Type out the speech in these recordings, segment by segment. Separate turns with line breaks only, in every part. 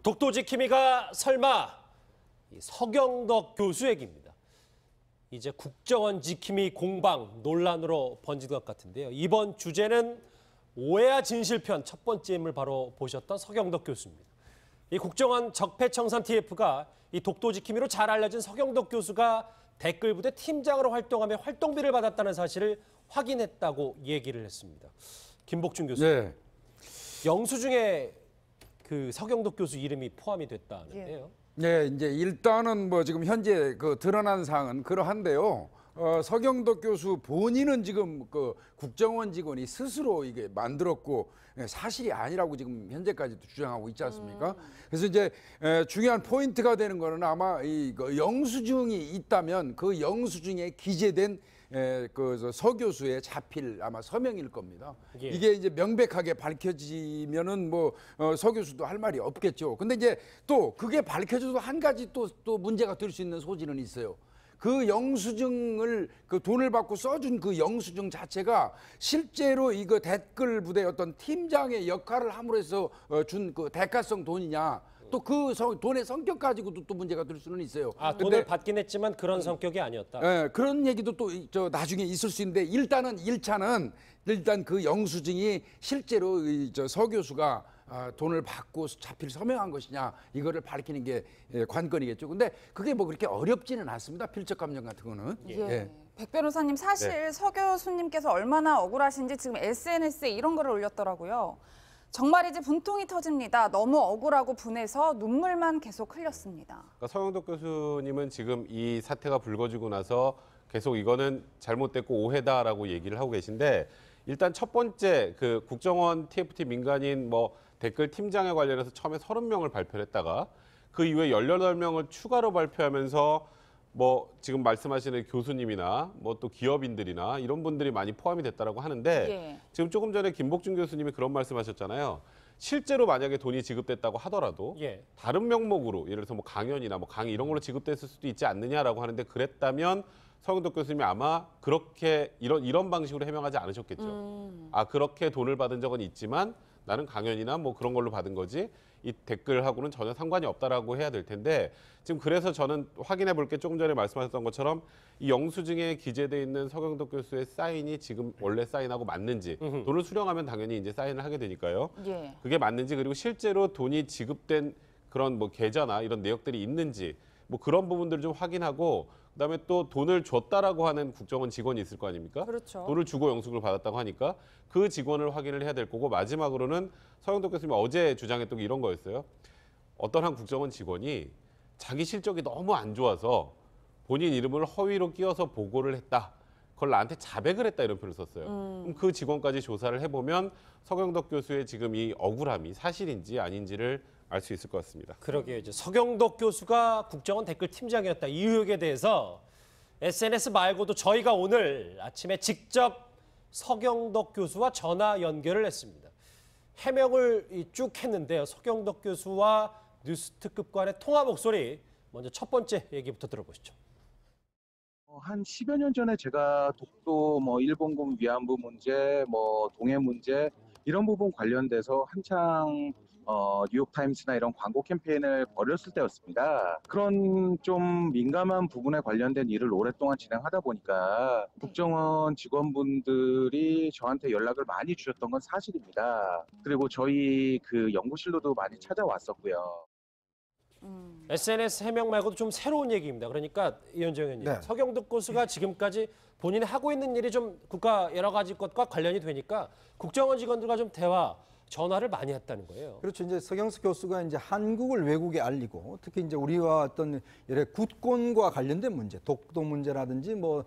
독도지킴이가 설마 서경덕 교수 얘기입니다. 이제 국정원 지킴이 공방 논란으로 번진 것 같은데요. 이번 주제는 오해와 진실편 첫 번째 인물 바로 보셨던 서경덕 교수입니다. 이 국정원 적폐청산 TF가 이 독도지킴이로 잘 알려진 서경덕 교수가 댓글부대 팀장으로 활동하며 활동비를 받았다는 사실을 확인했다고 얘기를 했습니다. 김복준 교수.
네.
영수증에 그 서경덕 교수 이름이 포함이 됐다는데요.
네, 이제 일단은 뭐 지금 현재 그 드러난 사항은 그러한데요. 서경덕 교수 본인은 지금 그 국정원 직원이 스스로 이게 만들었고 사실이 아니라고 지금 현재까지도 주장하고 있지 않습니까? 그래서 이제 중요한 포인트가 되는 거는 아마 이 영수증이 있다면 그 영수증에 기재된 그 서 교수의 자필 아마 서명일 겁니다.
예.
이게 이제 명백하게 밝혀지면은 뭐 서 교수도 할 말이 없겠죠. 근데 이제 또 그게 밝혀져도 한 가지 또 문제가 될 수 있는 소지는 있어요. 그 영수증을 그 돈을 받고 써준 그 영수증 자체가 실제로 이거 댓글 부대 어떤 팀장의 역할을 함으로써 준 그 대가성 돈이냐? 또 그 돈의 성격 가지고도 또 문제가 될 수는 있어요.
돈을 받긴 했지만 그런 성격이 아니었다.
예, 그런 얘기도 또 저 나중에 있을 수 있는데 일단은 1차는 일단 그 영수증이 실제로 서 교수가 돈을 받고 자필 서명한 것이냐 이거를 밝히는 게 관건이겠죠. 근데 그게 뭐 그렇게 어렵지는 않습니다. 필적 감정 같은 거는.
예. 백 변호사님 사실 서 교수님께서 얼마나 억울하신지 지금 SNS에 이런 글을 올렸더라고요. 정말이지 분통이 터집니다. 너무 억울하고 분해서 눈물만 계속 흘렸습니다.
그러니까 서경덕 교수님은 지금 이 사태가 불거지고 나서 계속 이거는 잘못됐고 오해다라고 얘기를 하고 계신데 일단 첫 번째 그 국정원 TFT 민간인 뭐 댓글 팀장에 관련해서 처음에 30명을 발표를 했다가 그 이후에 18명을 추가로 발표하면서 뭐 지금 말씀하시는 교수님이나 뭐 또 기업인들이나 이런 분들이 많이 포함이 됐다라고 하는데 지금 조금 전에 김복준 교수님이 그런 말씀하셨잖아요. 실제로 만약에 돈이 지급됐다고 하더라도 다른 명목으로 예를 들어서 뭐 강연이나 뭐 강의 이런 걸로 지급됐을 수도 있지 않느냐라고 하는데 그랬다면 서경덕 교수님이 아마 그렇게 이런 방식으로 해명하지 않으셨겠죠. 그렇게 돈을 받은 적은 있지만 나는 강연이나 뭐 그런 걸로 받은 거지 이 댓글하고는 전혀 상관이 없다라고 해야 될 텐데 지금 그래서 저는 확인해 볼 게 조금 전에 말씀하셨던 것처럼 이 영수증에 기재돼 있는 서경덕 교수의 사인이 지금 원래 사인하고 맞는지 돈을 수령하면 당연히 이제 사인을 하게 되니까요. 그게 맞는지 그리고 실제로 돈이 지급된 그런 뭐 계좌나 이런 내역들이 있는지 뭐 그런 부분들을 좀 확인하고 그다음에 또 돈을 줬다라고 하는 국정원 직원이 있을 거 아닙니까?
그렇죠.
돈을 주고 영수증을 받았다고 하니까 그 직원을 확인을 해야 될 거고 마지막으로는 서경덕 교수님이 어제 주장했던 게 이런 거였어요. 어떤 한 국정원 직원이 자기 실적이 너무 안 좋아서 본인 이름을 허위로 끼워서 보고를 했다. 그걸 나한테 자백을 했다 이런 표현을 썼어요. 그럼 그 직원까지 조사를 해보면 서경덕 교수의 지금 이 억울함이 사실인지 아닌지를 알 수 있을 것 같습니다.
그러게요. 이제 서경덕 교수가 국정원 댓글 팀장이었다. 이 의혹에 대해서 SNS 말고도 저희가 오늘 아침에 직접 서경덕 교수와 전화 연결을 했습니다. 해명을 쭉 했는데요. 서경덕 교수와 뉴스특급 간의 통화 목소리 먼저 첫 번째 얘기부터 들어보시죠.
한 10여 년 전에 제가 독도 뭐 일본군 위안부 문제, 뭐 동해 문제 이런 부분 관련돼서 한창 뉴욕타임스나 이런 광고 캠페인을 벌였을 때였습니다. 그런 좀 민감한 부분에 관련된 일을 오랫동안 진행하다 보니까 국정원 직원분들이 저한테 연락을 많이 주셨던 건 사실입니다. 그리고 저희 그 연구실로도 많이 찾아왔었고요.
SNS 해명 말고도 좀 새로운 얘기입니다. 그러니까 이현정 의원님, 서경덕 교수가 지금까지 본인이 하고 있는 일이 좀 국가 여러 가지 것과 관련이 되니까 국정원 직원들과 좀 전화를 많이 했다는 거예요.
그렇죠. 이제 서경석 교수가 이제 한국을 외국에 알리고 특히 이제 우리와 어떤 여러 국권과 관련된 문제, 독도 문제라든지 뭐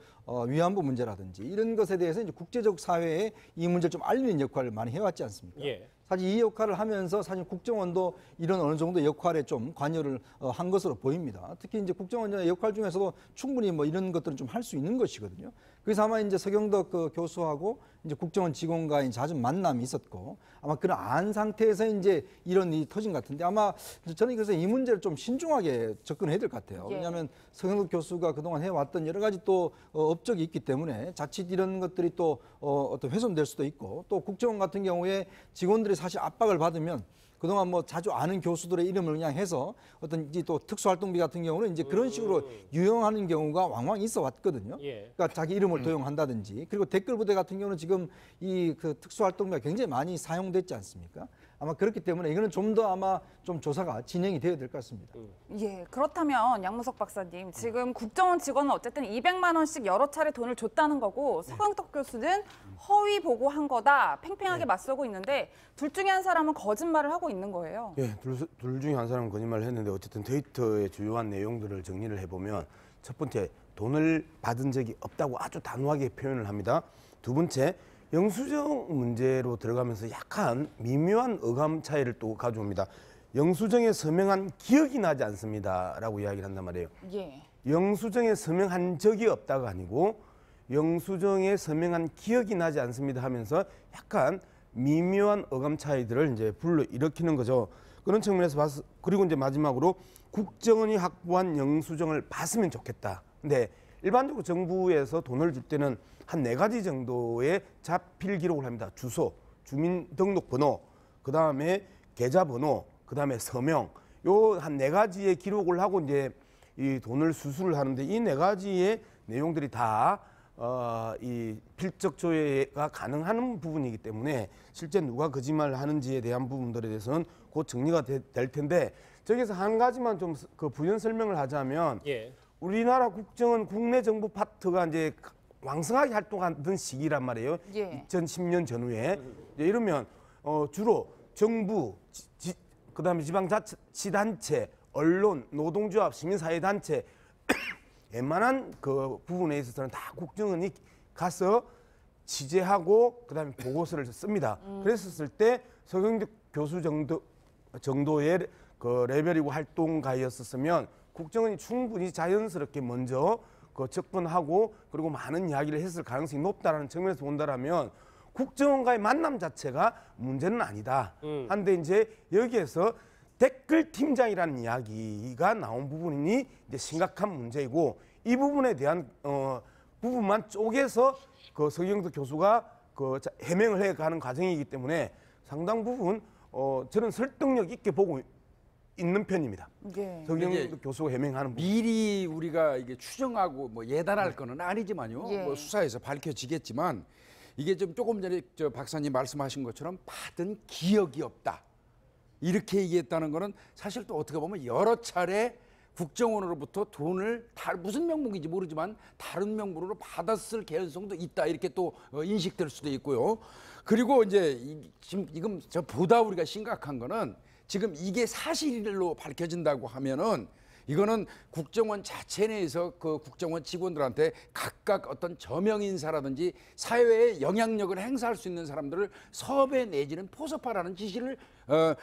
위안부 문제라든지 이런 것에 대해서 이제 국제적 사회에 이 문제를 좀 알리는 역할을 많이 해왔지 않습니까? 사실 이 역할을 하면서 사실 국정원도 이런 어느 정도 역할에 좀 관여를 한 것으로 보입니다. 특히 이제 국정원의 역할 중에서도 충분히 뭐 이런 것들은 좀 할 수 있는 것이거든요. 그래서 아마 이제 서경덕 그 교수하고 이제 국정원 직원과의 잦은 만남이 있었고 아마 그런 안 상태에서 이제 이런 일이 터진 것 같은데 아마 저는 그래서 이 문제를 좀 신중하게 접근해야 될 것 같아요. 왜냐하면 서경덕 교수가 그동안 해왔던 여러 가지 또 업적이 있기 때문에 자칫 이런 것들이 또 어떤 훼손될 수도 있고 또 국정원 같은 경우에 직원들이 사실 압박을 받으면 그동안 뭐 자주 아는 교수들의 이름을 그냥 해서 어떤 이제 또 특수활동비 같은 경우는 이제 그런 식으로 유용하는 경우가 왕왕 있어 왔거든요.
예.
그러니까 자기 이름을 도용한다든지. 그리고 댓글 부대 같은 경우는 지금 이 그 특수활동비가 굉장히 많이 사용됐지 않습니까? 아마 그렇기 때문에 이거는 좀 더 아마 좀 조사가 진행이 되어야 될 것 같습니다.
예, 그렇다면 양무석 박사님, 지금 국정원 직원은 어쨌든 200만 원씩 여러 차례 돈을 줬다는 거고 서경덕 교수는 허위 보고한 거다 팽팽하게 맞서고 있는데 둘 중에 한 사람은 거짓말을 하고 있는 거예요.
예, 둘 중에 한 사람은 거짓말을 했는데 어쨌든 데이터의 주요한 내용들을 정리를 해보면 첫 번째, 돈을 받은 적이 없다고 아주 단호하게 표현을 합니다. 두 번째, 영수증 문제로 들어가면서 약간 미묘한 어감 차이를 또 가져옵니다. 영수증에 서명한 기억이 나지 않습니다라고 이야기를 한단 말이에요.
예.
영수증에 서명한 적이 없다가 아니고 영수증에 서명한 기억이 나지 않습니다 하면서 약간 미묘한 어감 차이들을 이제 불러일으키는 거죠. 그런 측면에서 봐서, 그리고 이제 마지막으로 국정원이 확보한 영수증을 봤으면 좋겠다. 근데 일반적으로 정부에서 돈을 줄 때는 한 4가지 정도의 자필 기록을 합니다. 주소, 주민등록번호, 그 다음에 계좌번호, 그 다음에 서명. 요 한 4가지의 기록을 하고 이제 이 돈을 수수를 하는데 이 4가지의 내용들이 다 이 필적 조회가 가능한 부분이기 때문에 실제 누가 거짓말을 하는지에 대한 부분들에 대해서는 곧 정리가 될 텐데 저기서 한 가지만 좀 그 부연 설명을 하자면
예.
우리나라 국정원 국내 정부 파트가 이제 왕성하게 활동하던 시기란 말이에요.
예.
2010년 전후에 이제 이러면 주로 정부, 그다음에 지방자치단체, 언론, 노동조합, 시민사회단체 웬만한 그 부분에 있어서는 다 국정원이 가서 취재하고 그다음에 보고서를 씁니다. 그랬었을 때 서경덕 교수 정도의 그 레벨이고 활동가였었으면 국정원이 충분히 자연스럽게 먼저 그 접근하고 그리고 많은 이야기를 했을 가능성이 높다라는 측면에서 본다라면 국정원과의 만남 자체가 문제는 아니다. 한데 이제 여기에서 댓글 팀장이라는 이야기가 나온 부분이 이제 심각한 문제이고 이 부분에 대한 부분만 쪼개서 그 서경덕 교수가 그 해명을 해가는 과정이기 때문에 상당 부분 저는 설득력 있게 보고 있는 편입니다.
예.
서경덕 교수가 해명하는 부분.
미리 우리가 이게 추정하고 뭐 예단할 거는 아니지만요.
예.
뭐 수사에서 밝혀지겠지만 이게 좀 조금 전에 저 박사님 말씀하신 것처럼 받은 기억이 없다. 이렇게 얘기했다는 거는 사실 또 어떻게 보면 여러 차례 국정원으로부터 돈을 무슨 명목인지 모르지만 다른 명목으로 받았을 개연성도 있다. 이렇게 또 인식될 수도 있고요. 그리고 이제 지금 보다 우리가 심각한 거는 지금 이게 사실로 밝혀진다고 하면은 이거는 국정원 자체 내에서 그 국정원 직원들한테 각각 어떤 저명 인사라든지 사회에 영향력을 행사할 수 있는 사람들을 섭외 내지는 포섭하라는 지시를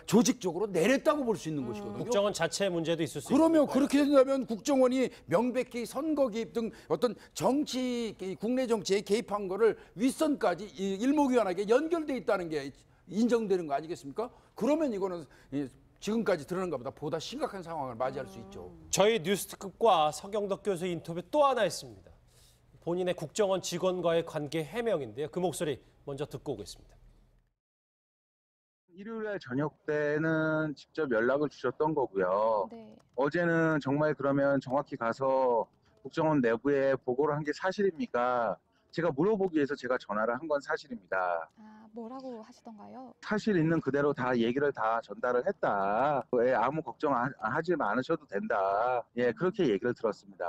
조직적으로 내렸다고 볼 수 있는 것이거든요.
국정원 자체 문제도 있을 수
그러면
있습니다.
그렇게 된다면 국정원이 명백히 선거 개입 등 어떤 정치 국내 정치에 개입한 거를 윗선까지 일목요연하게 연결돼 있다는 게 인정되는 거 아니겠습니까? 그러면 이거는 지금까지 드러난 것보다 보다 심각한 상황을 맞이할 수 있죠.
저희 뉴스특급과 서경덕 교수 인터뷰 또 하나 있습니다. 본인의 국정원 직원과의 관계 해명인데요. 그 목소리 먼저 듣고 오겠습니다.
일요일에 저녁 때는 직접 연락을 주셨던 거고요.
네.
어제는 정말 그러면 정확히 가서 국정원 내부에 보고를 한 게 사실입니까? 제가 물어보기 위해서 제가 전화를 한 건 사실입니다.
아, 뭐라고 하시던가요?
사실 있는 그대로 다 얘기를 다 전달을 했다. 왜 아무 걱정하지 않으셔도 된다. 예, 그렇게 얘기를 들었습니다.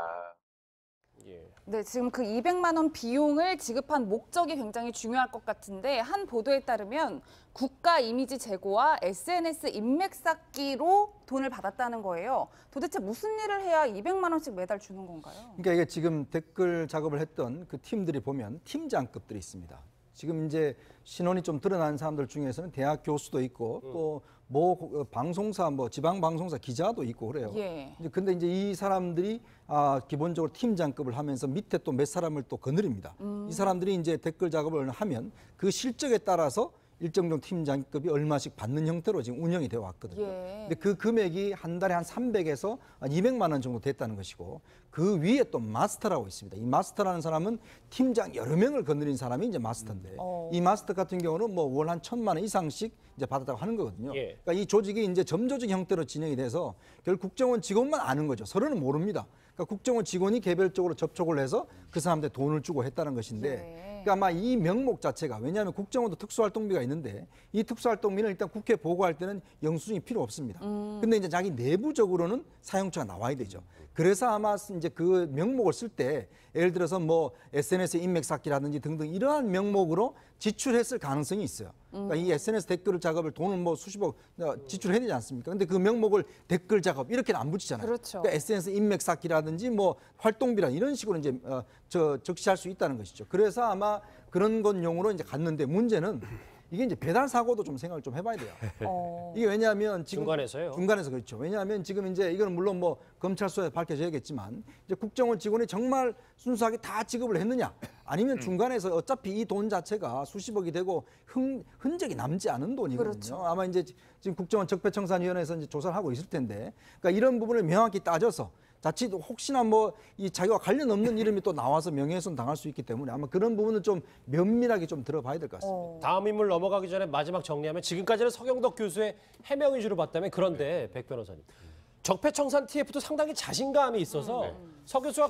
예.
네, 지금 그 200만 원 비용을 지급한 목적이 굉장히 중요할 것 같은데 한 보도에 따르면 국가 이미지 제고와 SNS 인맥 쌓기로 돈을 받았다는 거예요. 도대체 무슨 일을 해야 200만 원씩 매달 주는 건가요?
그러니까 이게 지금 댓글 작업을 했던 그 팀들이 보면 팀장급들이 있습니다. 지금 이제 신원이 좀 드러난 사람들 중에서는 대학 교수도 있고 또 뭐 방송사 뭐 지방 방송사 기자도 있고 그래요.
예.
근데 이제 이 사람들이 기본적으로 팀장급을 하면서 밑에 또 몇 사람을 또 거느립니다. 이 사람들이 이제 댓글 작업을 하면 그 실적에 따라서 일정 정도 팀장급이 얼마씩 받는 형태로 지금 운영이 되어 왔거든요.
예.
근데 그 금액이 한 달에 한 300에서 한 200만 원 정도 됐다는 것이고 그 위에 또 마스터라고 있습니다. 이 마스터라는 사람은 팀장 여러 명을 거느린 사람이 이제 마스터인데 이 마스터 같은 경우는 뭐 월 한 1,000만 원 이상씩 이제 받았다고 하는 거거든요.
예.
그러니까 이 조직이 이제 점조직 형태로 진행이 돼서 결국 국정원 직원만 아는 거죠. 서로는 모릅니다. 그러니까 국정원 직원이 개별적으로 접촉을 해서 그 사람한테 돈을 주고 했다는 것인데
예.
그러니까 아마 이 명목 자체가 왜냐하면 국정원도 특수활동비가 있는데 이 특수활동비는 일단 국회 보고할 때는 영수증이 필요 없습니다. 근데 이제 자기 내부적으로는 사용처가 나와야 되죠. 그래서 아마 이제 그 명목을 쓸 때 예를 들어서 뭐 SNS 인맥 쌓기라든지 등등 이러한 명목으로 지출했을 가능성이 있어요. 그러니까 이 SNS 댓글 작업을 돈을 뭐 수십억 지출해야 되지 않습니까? 근데 그 명목을 댓글 작업 이렇게는 안 붙이잖아요.
그렇죠.
그러니까 SNS 인맥 쌓기라든지 뭐 활동비라 이런 식으로 이제 적시할 수 있다는 것이죠. 그래서 아마 그런 것 용으로 이제 갔는데 문제는 이게 이제 배달 사고도 좀 생각을 좀 해봐야 돼요. 이게 왜냐하면 지금
중간에서요?
중간에서 그렇죠. 왜냐하면 지금 이제 이거는 물론 뭐 검찰서에 밝혀져야겠지만 이제 국정원 직원이 정말 순수하게 다 지급을 했느냐, 아니면 중간에서 어차피 이 돈 자체가 수십억이 되고 흔적이 남지 않은 돈이거든요.
그렇죠.
아마 이제 지금 국정원 적폐청산위원회에서 이제 조사를 하고 있을 텐데, 그러니까 이런 부분을 명확히 따져서. 자칫 혹시나 뭐 이 자기와 관련 없는 이름이 또 나와서 명예훼손 당할 수 있기 때문에 아마 그런 부분은 좀 면밀하게 좀 들어봐야 될 것 같습니다.
다음 인물 넘어가기 전에 마지막 정리하면 지금까지는 서경덕 교수의 해명 위주로 봤다면 그런데 백 변호사님 적폐청산 TF도 상당히 자신감이 있어서 서 교수와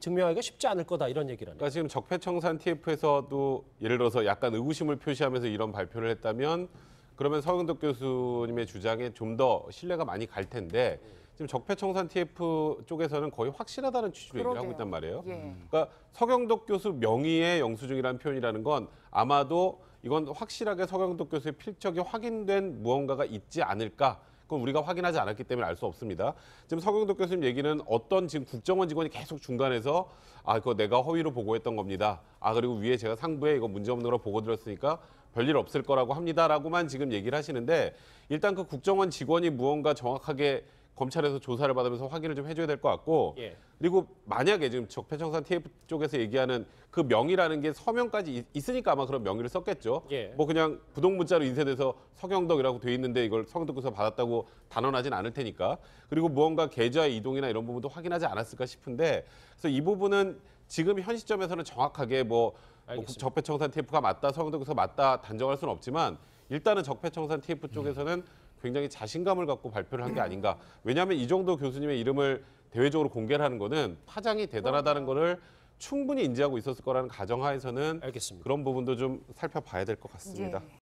증명하기가 쉽지 않을 거다 이런 얘기를 하네요.
그러니까 지금 적폐청산 TF에서도 예를 들어서 약간 의구심을 표시하면서 이런 발표를 했다면 그러면 서경덕 교수님의 주장에 좀 더 신뢰가 많이 갈 텐데 지금 적폐청산 TF 쪽에서는 거의 확실하다는 취지로 얘기를 하고 있단 말이에요.
예.
그러니까 서경덕 교수 명의의 영수증이라는 표현이라는 건 아마도 이건 확실하게 서경덕 교수의 필적이 확인된 무언가가 있지 않을까. 그건 우리가 확인하지 않았기 때문에 알 수 없습니다. 지금 서경덕 교수님 얘기는 어떤 지금 국정원 직원이 계속 중간에서 그거 내가 허위로 보고했던 겁니다. 그리고 위에 제가 상부에 이거 문제 없는 거로 보고 드렸으니까 별일 없을 거라고 합니다라고만 지금 얘기를 하시는데 일단 그 국정원 직원이 무언가 정확하게 검찰에서 조사를 받으면서 확인을 좀 해줘야 될 것 같고
예.
그리고 만약에 지금 적폐청산 TF 쪽에서 얘기하는 그 명의라는 게 서명까지 있으니까 아마 그런 명의를 썼겠죠.
예.
뭐 그냥 부동문자로 인쇄돼서 서경덕이라고 돼 있는데 이걸 서경덕 교수가 받았다고 단언하진 않을 테니까. 그리고 무언가 계좌의 이동이나 이런 부분도 확인하지 않았을까 싶은데 그래서 이 부분은 지금 현 시점에서는 정확하게 뭐
알겠습니다.
적폐청산 TF가 맞다, 서경덕 교수가 맞다 단정할 수는 없지만 일단은 적폐청산 TF 쪽에서는 굉장히 자신감을 갖고 발표를 한 게 아닌가. 왜냐하면 이 정도 교수님의 이름을 대외적으로 공개를 하는 거는 파장이 대단하다는 거를 충분히 인지하고 있었을 거라는 가정하에서는
알겠습니다.
그런 부분도 좀 살펴봐야 될 것 같습니다.
예.